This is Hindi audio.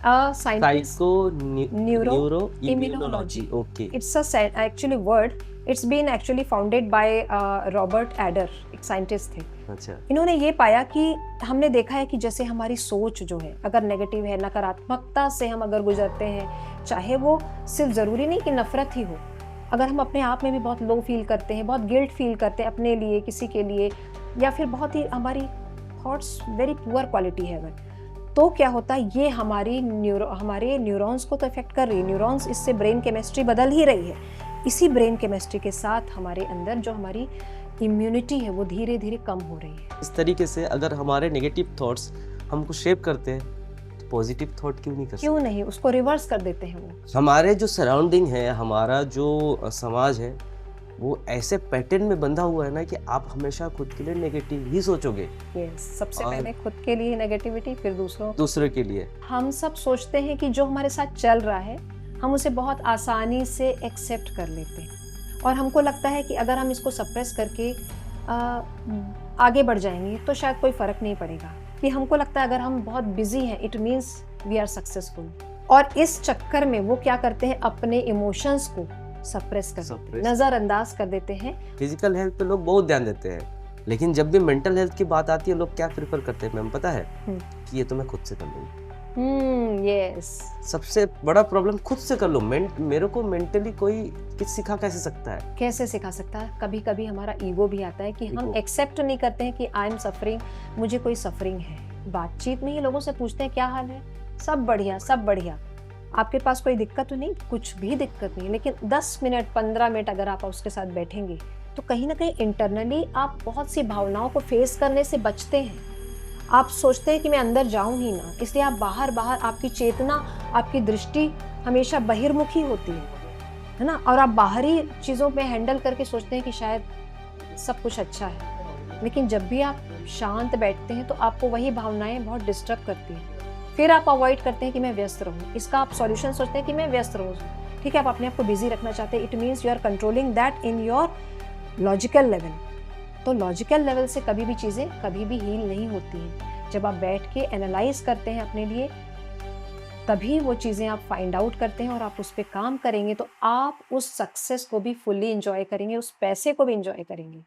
Scientist psycho neuro neuro immunology. Immunology, okay. It's a actually word. It's been actually founded by Robert Adler, एक साइंटिस्ट थे। अच्छा। इन्होंने ये पाया कि हमने देखा है कि जैसे हमारी सोच जो है अगर नेगेटिव है, नकारात्मकता से हम अगर गुजरते हैं, चाहे वो सिर्फ ज़रूरी नहीं कि नफरत ही हो, अगर हम अपने आप में भी बहुत लो फील करते हैं, बहुत गिल्ट फील करते हैं अपने लिए, किसी के लिए, या फिर बहुत ही हमारी थॉट्स वेरी पुअर क्वालिटी है अगर, तो क्या होता है, ये हमारे न्यूरॉन्स को तो इफेक्ट कर रही है। न्यूरॉन्स, इससे ब्रेन केमिस्ट्री बदल ही रही है। इसी ब्रेन केमिस्ट्री के साथ हमारे अंदर जो हमारी इम्यूनिटी है वो धीरे धीरे कम हो रही है। इस तरीके से अगर हमारे नेगेटिव थॉट्स हमको शेप करते हैं, तो पॉजिटिव थॉट क्यों नहीं कर सकते? क्यों नहीं, उसको रिवर्स कर देते हैं वो। हमारे जो सराउंडिंग है, हमारा जो समाज है, वो ऐसे पैटर्न में बंधा हुआ है ना कि आप हमेशा खुद के लिए नेगेटिव ही सोचोगे। यस, सबसे और पहले खुद के लिए नेगेटिविटी, फिर दूसरों। दूसरे के लिए। हम सब सोचते हैं कि जो हमारे साथ चल रहा है हम उसे बहुत आसानी से एक्सेप्ट कर लेते हैं, और हमको लगता है कि अगर हम इसको सप्रेस करके आगे बढ़ जाएंगे तो शायद कोई फ़र्क नहीं पड़ेगा। कि हमको लगता है अगर हम बहुत बिजी हैं it means we are successful, और इस चक्कर में वो क्या करते हैं, अपने इमोशंस को सप्रेस कर देते हैं, नज़रअंदाज कर देते हैं। फिजिकल हेल्थ पे लोग बहुत ध्यान देते हैं, लेकिन जब भी मेंटल हेल्थ की बात आती है, लोग क्या प्रेफर करते हैं मैम पता है? कि ये तो मैं खुद से कर लूँगी। यस, सबसे बड़ा प्रॉब्लम खुद से कर लो। मेरे को मेंटली कोई किस सिखा कैसे सकता है? कैसे सिखा सकता है? कभी कभी हमारा ईगो भी आता है कि हम ईगो। एक्सेप्ट नहीं करते हैं कि आई एम सफरिंग, मुझे कोई सफरिंग है। बातचीत में ही लोगों से पूछते हैं क्या हाल है, सब बढ़िया सब बढ़िया, आपके पास कोई दिक्कत तो नहीं? कुछ भी दिक्कत नहीं, लेकिन 10 मिनट 15 मिनट अगर आप उसके साथ बैठेंगे तो कहीं ना कहीं इंटरनली आप बहुत सी भावनाओं को फेस करने से बचते हैं। आप सोचते हैं कि मैं अंदर जाऊं ही ना, इसलिए आप बाहर आपकी चेतना, आपकी दृष्टि हमेशा बहिर्मुखी होती है ना, और आप बाहरी चीज़ों पे हैंडल करके सोचते हैं कि शायद सब कुछ अच्छा है। लेकिन जब भी आप शांत बैठते हैं तो आपको वही भावनाएं बहुत डिस्टर्ब करती हैं। फिर आप अवॉइड करते हैं कि मैं व्यस्त रहूं, इसका आप सॉल्यूशन सोचते हैं कि मैं व्यस्त रहूं। ठीक है, आप अपने आप को बिजी रखना चाहते हैं, it means you are controlling that in your logical level. तो लॉजिकल लेवल से कभी भी चीज़ें कभी भी हील नहीं होती हैं। जब आप बैठ के एनालाइज करते हैं अपने लिए, तभी वो चीज़ें आप फाइंड आउट करते हैं और आप उस पर काम करेंगे तो आप उस सक्सेस को भी फुल्ली इंजॉय करेंगे, उस पैसे को भी इंजॉय करेंगे।